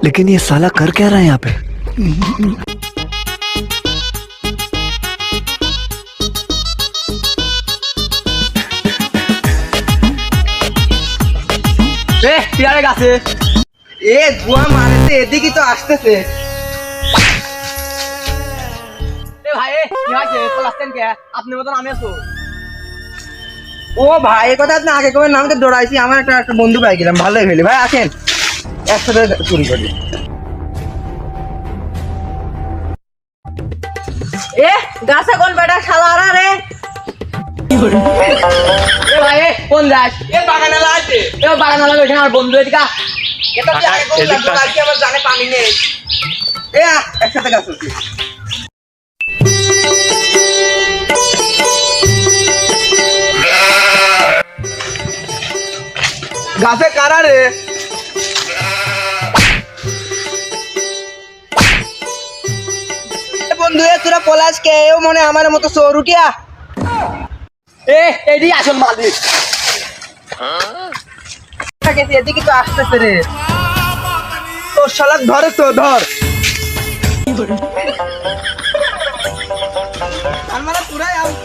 लेकिन ये साला कर क्या रहा है यहाँ पे? পেয়ারে গাছে এ ধোঁয়া মারতে এদিকে তো আসতেছে। ভাই কি হয়েছে চলাচ্ছেন কে? আপনি মতন আমি আছো। ও ভাই এ কথা আপনি আগে কবে নামকে দৌড়াইছি। আমার একটা বন্ধু পাই গেলাম, ভালোই হইলি ভাই। আসেন একসাথে চুরি করি। এ গাছে কোন বেটা শালারা রে? এ ভাই কোন যাস? এ বাগানে লাগাইছে। এ বাগানে লাগাইছে আমার বন্ধু এদিকে। এটা কি আগে কোন যাস? আজকে আমার জানে পানি নেই। এ একসাথে গাছ উঠি। গাছে কারা রে? বন্ধু এ তোরা পলাশ কে? এও মনে আমার মতো চোর উঠিয়া। এ এডি আসল মালিক। এদিকে তো আসতেছে রে। তোর শালাক ধরে তো ধর। আমার পুরাই আউট।